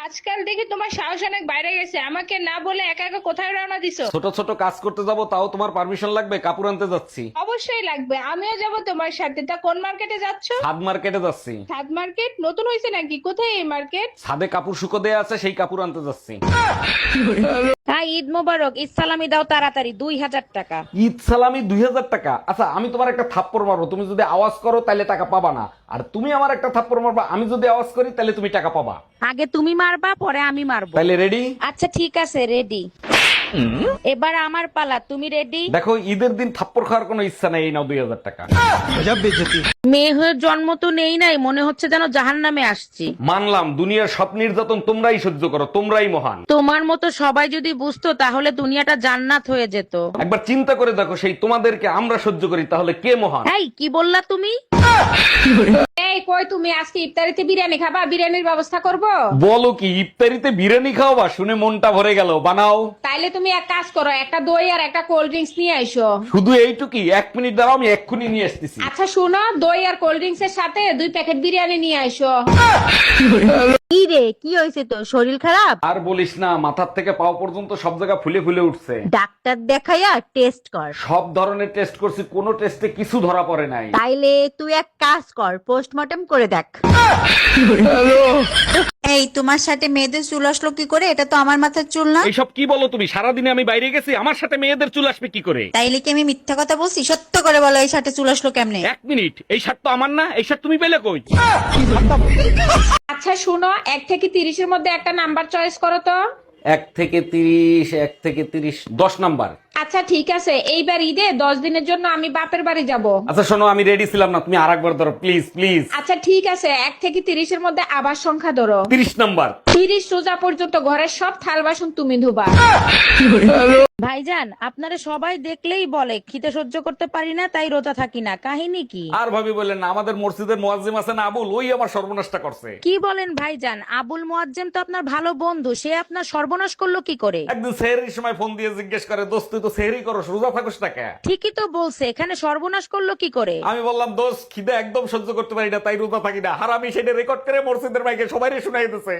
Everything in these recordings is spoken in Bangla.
আজকাল দেখি তোমার সাহস অনেক বাইরে গেছে, আমাকে না বলে একা একা কোথায় রওনা দিছো? ছোট ছোট কাজ করতে যাব, তাও তোমার পারমিশন লাগবে? কাপড় আনতে যাচ্ছি। অবশ্যই লাগবে, আমিও যাব তোমার সাথে। তা কোন মার্কেটে যাচ্ছো? ছাদ মার্কেটে যাচ্ছি। ছাদ মার্কেট নতুন হয়েছে নাকি? কোথায় এই মার্কেট? ছাদে কাপড় শুকো দেয়া আছে, সেই কাপড় আনতে যাচ্ছি। হ্যাঁ, ঈদ মোবারক। ঈদ সালামি দাও তাড়াতাড়ি, 2000 টাকা। ঈদ সালামি 2000 টাকা? আচ্ছা, আমি তোমার একটা থাপ্পড় মারবো, তুমি যদি আওয়াজ করো তাহলে টাকা পাবা না। আর তুমি আমার একটা থাপ্পড় মারবা, আমি যদি আওয়াজ করি তাহলে তুমি টাকা পাবা। আগে তুমি মারবা, পরে আমি মারবো। তাইলে রেডি? আচ্ছা ঠিক আছে, রেডি। এবার আমার পালা, তুমি রেডি? দেখো, ঈদের দিন থাপ্পড় খাওয়ার কোনো ইচ্ছা নেই, এই নাও 2000 টাকা। মেয়ে হয়ে জন্ম তো নেই নাই, মনে হচ্ছে যেন জাহান্নামে আসছি। মানলাম, দুনিয়ার সব নির্যাতন তোমরাই সহ্য করো, তোমরাই মহান। তোমার মতো সবাই যদি বুঝতো তাহলে দুনিয়াটা জান্নাত হয়ে যেত। একবার চিন্তা করে দেখো, সেই তোমাদেরকে আমরা সহ্য করি, তাহলে কে মহান? এই কি বললা তুমি? এই কই, তুমি আজকে ইফতারিতে বিরিয়ানি খাবা? বিরিয়ানির ব্যবস্থা করব। বলো কি, ইফতারিতে বিরিয়ানি খাওয়াবা? শুনে মনটা ভরে গেল, বানাও। তাইলে তুমি এক কাজ করো, একটা দই আর একটা কোল্ড ড্রিঙ্কস নিয়ে আইসো। শুধু এইটুকি? 1 মিনিট দাঁড়াও, আমি এক্ষুনি নিয়ে আসতেছি। আচ্ছা শুনো, দই আর কোল্ড ড্রিঙ্কস এর সাথে 2 প্যাকেট বিরিয়ানি নিয়ে আইসো। কি রে, কি হয়েছে তোর? শরীর খারাপ? আর বলিস না, মাথার থেকে পাও পর্যন্ত সব জায়গা ফুলে ফুলে উঠছে। ডাক্তার দেখাইয়া টেস্ট কর। সব ধরনের টেস্ট করছি, কোনো টেস্টে কিছু ধরা পড়ে নাই। তাইলে তুই এক কাজ কর, পোস্টমর্টম করে দেখ। এই তোমার সাথে মেয়েদের চুল আসলো কি করে? এটা তো আমার মাথার চুল না। এইসব কি বলো তুমি? সারাদিনে আমি বাইরে গেছি, আমার সাথে মেয়েদের চুল আসবে কি করে? তাইলে কি আমি মিথ্যা কথা বলছি? সত্য করে বলো, এই সাথে চুল আসলো কেমনে? 1 মিনিট, এই শার্ট তো আমার না, এই শার্ট তুমি পেলে কই? আচ্ছা শুনো, 1 থেকে 30 এর মধ্যে একটা নাম্বার চয়েস করো তো। 1 থেকে 30, 1 থেকে 30, 10 নাম্বার। আচ্ছা ঠিক আছে, এইবার ঈদে 10 দিনের জন্য আমি বাপের বাড়ি যাব। আচ্ছা শোনো, আমি রেডি ছিলাম না, তুমি আরেকবার ধরো প্লিজ প্লিজ। আচ্ছা ঠিক আছে, 1 থেকে 30 এর মধ্যে আবার সংখ্যা ধরো। 30 নাম্বার। 30 রোজা পর্যন্ত ঘরের সব থাল বাসন তুমি ধুবা। ভাইজান, আপনারা সবাই দেখলেই বলে খিদে সহ্য করতে পারি না, তাই রোজা থাকি না। কাহিনী কি? আর ভাবি বললেন না, আমাদের মসজিদের মুয়াজ্জিম আছে না আবুল, ওই আমার সর্বনাশটা করছে। কি বলেন ভাইজান? আবুল মুয়াজ্জেম তো আপনার ভালো বন্ধু, সে আপনার সর্বনাশ করলো কি করে? একদিন সেহরির সময় ফোন দিয়ে জিজ্ঞেস করে, দোস্ত তুই তো সেহরি করো, রোজা থাকোস না কেন? ঠিকই তো বলছে, এখানে সর্বনাশ করলো কি করে? আমি বললাম, দোস্ত খিদে একদম সহ্য করতে পারি না, তাই রোজা থাকি না। আর আমি সেটা রেকর্ড করে মসজিদের মাইকে সবাই শুনাই দিতেছে।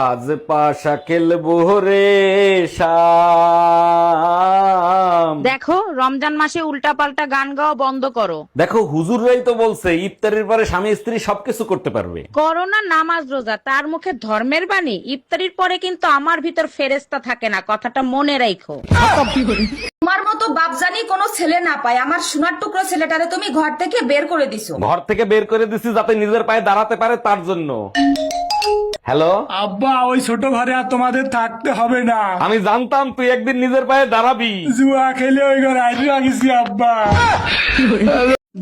আজ পাশা খেলবো রে শাম। দেখো, রমজান মাসে উল্টাপাল্টা গান গাওয়া বন্ধ করো। দেখো, হুজুররাই তো বলছে ইফতারের পরে স্বামী স্ত্রী সবকিছু করতে পারবে। করোনা নামাজ রোজা তার মুখে ধর্মের বাণী। ইফতারির পরে কিন্তু আমার ভিতর ফেরেস্তা থাকে না, কথাটা মনে রাখো। তোমার মতো বাপজানি কোনো ছেলে না পায়, আমার সোনার টুকরো ছেলেটারে তুমি ঘর থেকে বের করে দিছো। ঘর থেকে বের করে দিছি যাতে নিজের পায়ে দাঁড়াতে পারে, তার জন্য। হ্যালো আব্বা, ওই ছোট ঘরে আর তোমাদের থাকতে হবে না। আমি জানতাম তুই একদিন নিজের পায়ে দাঁড়াবি। জুয়া খেলে ওই ঘরে আইসা গেছি আব্বা।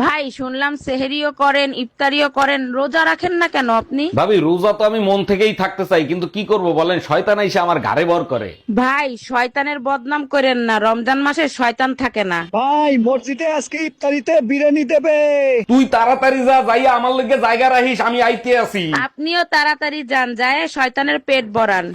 ভাই, শুনলাম সেহেরিও করেন, ইফতারিও করেন, রোজা রাখেন না কেন আপনি? ভাবি, রোজা তো আমি মন থেকেই থাকতে চাই, কিন্তু কি করব বলেন, শয়তান এসে আমার ঘাড়ে ভর করে। ভাই, শয়তানের বদনাম করেন না, রমজান মাসে শয়তান থাকে না। ভাই, মসজিদে আজকে ইফতারিতে বিরিয়ানি দেবে। তুই তাড়াতাড়ি যা, যাইয়া আমার লগে জায়গা রাখিস, আমি আইতে আছি। আপনিও তাড়াতাড়ি যান, যায় শয়তানের পেট ভরান।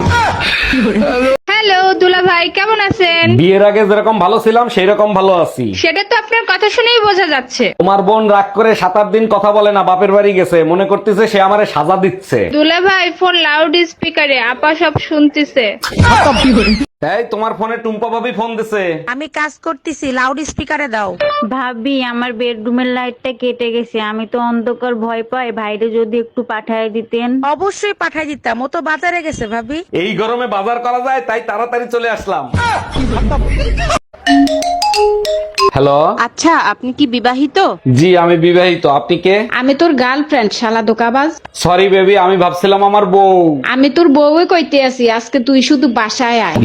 হ্যালো দুলা ভাই, কেমন আছেন? বিয়ের আগে যেরকম ভালো ছিলাম সেই রকম ভালো আছি। সেটা তো আপনার কথা শুনেই বোঝা যাচ্ছে। তোমার বোন রাগ করে 7-8 দিন কথা বলে না, বাপের বাড়ি গেছে, মনে করতেছে সে আমারে সাজা দিচ্ছে। দুলা ভাই, ফোন লাউড স্পিকারে, আপা সব শুনতেছে। তাই তোমার ফোনে টুম্পা ভাবি ফোন দিছে। আমি কাজ করতেছি, লাউড স্পিকারে দাও। ভাবি, আমার বেডরুমের লাইটটা কেটে গেছে, আমি তো অন্ধকার ভয় পাই, ভাইরে যদি একটু পাঠায় দিতেন। অবশ্যই পাঠাই দিতাম, ও তো বাজারে গেছে ভাবি। এই গরমে বাজার করা যায়, তাই তাড়াতাড়ি চলে আসলাম। হ্যালো। আচ্ছা, আপনি কি বিবাহিত? জি, আমি বিবাহিত। আপনি কে? আমি তোর গার্লফ্রেন্ড, শালা দোকাবাজ। সরি বেবি, আমি ভাবছিলাম আমার বউ। আমি তোর বউই কইতে আছি, আজকে তুই শুধু বাসায় আয়।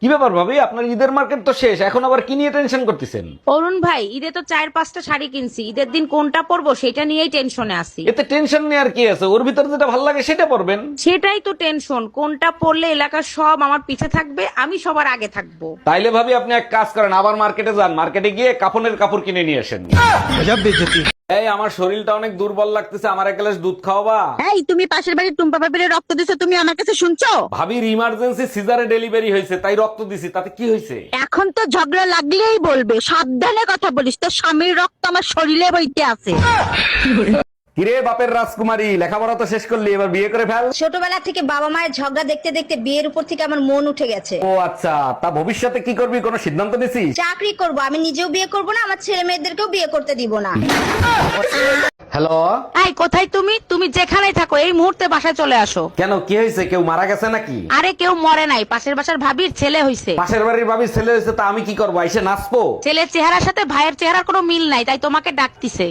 কি ব্যাপার ভাবি, আপনার ঈদের মার্কেট তো শেষ, এখন আবার কি নিয়ে টেনশন করতেছেন? অরুণ ভাই, ঈদে তো 4-5টা শাড়ি কিনছি, ঈদের দিন কোনটা পরবো সেটা নিয়েই টেনশনে আছি। এতে টেনশন নেওয়ার কি আছে? ওর ভিতর যেটা ভালো লাগে সেটা পরবেন। সেটাই তো টেনশন, কোনটা পরলে এলাকার সব আমার পিছে থাকবে, আমি সবার আগে থাকবো। তাইলে ভাবি আপনি এক কাজ করেন, আবার মার্কেটে যান, মার্কেটে গিয়ে কাফনের কাপড় কিনে নিয়ে আসেন। এই, আমার শরীরটা অনেক দুর্বল লাগতেছে, আমার এক গ্লাস দুধ খাওয়াবা? এই, তুমি পাশের বাড়ির টুম্পা ভাবিরে রক্ত দিছো, তুমি আমার কাছে শুনছো? ভাবির ইমার্জেন্সি সিজারে ডেলিভারি হয়েছে, তাই রক্ত দিছি, তাতে কি হয়েছে? এখন তো ঝগড়া লাগলেই বলবে, সাবধানে কথা বলিস, তোর স্বামীর রক্ত আমার শরীরে বইতে আছে। কিরে বাপের রাজকুমারী, লেখাপড়া তো শেষ করলি, এবার বিয়ে করে ফেল। ছোটবেলা থেকে বাবা মায়ের ঝগড়া দেখতে দেখতে বিয়ের উপর থেকে আমার মন উঠে গেছে। ও আচ্ছা, তা ভবিষ্যতে কি করবি, কোনো সিদ্ধান্ত নিছিস? চাকরি করব, আমি নিজেও বিয়ে করব না, আমার ছেলে মেয়েদেরকেও বিয়ে করতে দিব না। হ্যালো, এই কোথায় তুমি? তুমি যেখানেই থাকো এই মুহূর্তে বাসায় চলে আসো। কেন, কি হয়েছে? কেউ মারা গেছে নাকি? আরে কেউ মরে নাই, পাশের বাসার ভাবির ছেলে হইছে। পাশের বাড়ির ভাবির ছেলে হয়েছে, তা আমি কি করবো, এসে নাচবো? ছেলের চেহারার সাথে ভাইয়ের চেহারার কোনো মিল নাই, তাই তোমাকে ডাকতিছে।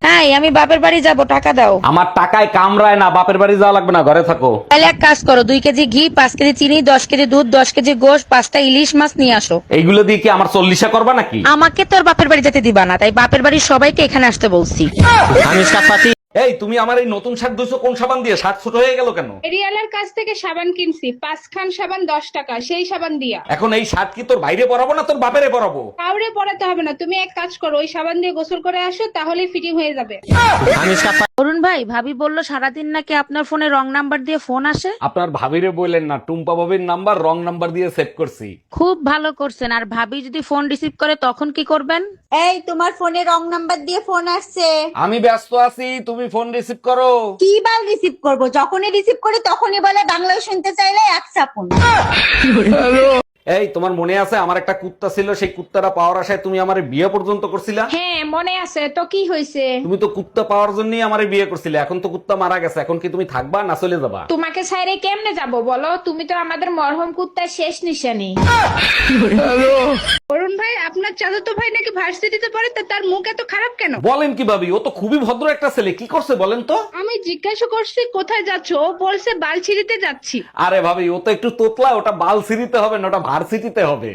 হ্যাঁ, আমি বাপের বাড়ি যাব, টাকা দাও। আমার টাকায় কামড়ায় না, বাপের বাড়ি যাওয়া লাগবে না, ঘরে থাকো। তাহলে এক কাজ করো, 2 কেজি ঘি, 5 কেজি চিনি, 10 কেজি দুধ, 10 কেজি গোশ, 5টা ইলিশ মাছ নিয়ে আসো। এইগুলো দিয়ে কি আমার 40 করবা নাকি? আমাকে তোর বাপের বাড়ি যেতে দিবা না, তাই বাপের বাড়ির সবাইকে এখানে আসতে বলছি। এই তুমি আমার এই নতুন শার্ট ধুইছো কোন সাবান দিয়ে? শার্ট ছোট হয়ে গেল কেন? এরিয়ালের কাছ থেকে সাবান কিনছি, 5 খান সাবান 10 টাকা, সেই সাবান দিয়া। এখন এই শার্ট কি তোর বাইরে পরাবো না তোর বাপেরে পরাবো? কাউরে পড়াতে হবে না, তুমি এক কাজ করো, ওই সাবান দিয়ে গোসল করে আসো, তাহলেই ফিটিং হয়ে যাবে। অরুণ ভাই, ভাবি বললো সারাদিন নাকি আপনার ফোনে রং নাম্বার দিয়ে ফোন আসে। আপনার ভাবিরে বললেন না, টুম্পা ভাবির নাম্বার রং নাম্বার দিয়ে সেভ করছি। খুব ভালো করছেন। আর ভাবি যদি ফোন রিসিভ করে তখন কি করবেন? এই তোমার ফোনে রং নাম্বার দিয়ে ফোন আসছে। আমি ব্যস্ত আছি, তুমি ফোন রিসিভ করো। কি বার রিসিভ করব, যখনই রিসিভ করি তখনই বলে বাংলায় শুনতে চাইলে এক চাপুন। এই তোমার মনে আছে আমার একটা কুত্তা ছিল, সেই কুত্তাটা পাওয়ার আশায় তুমি আমারে বিয়ে পর্যন্ত করছিলা? হ্যাঁ মনে আছে তো, কি হয়েছে? তুমি তো কুত্তা পাওয়ার জন্যই আমারে বিয়ে করছিলে, এখন তো কুত্তা মারা গেছে, এখন কি তুমি থাকবা না চলে যাবা? তোমাকে ছাইরে কেমনে যাব বলো, তুমি তো আমাদের মরহম কুত্তার শেষ নিশানি। অরুণ ভাই, আপনার চাচাতো ভাই নাকি ভার্সিটিতে পড়ে, তা তার মুখ এত খারাপ কেন? বলেন কি ভাবি, ও তো খুবই ভদ্র একটা ছেলে, কি করছে বলেন তো? আমি জিজ্ঞাসা করছি কোথায় যাচ্ছ, ও বলছে বালছিড়িতে যাচ্ছি। আরে ভাবি, ও তো একটু তোতলা, ওটা বাল সিরিতে হবে না, ওটা ভার্সিটিতে হবে।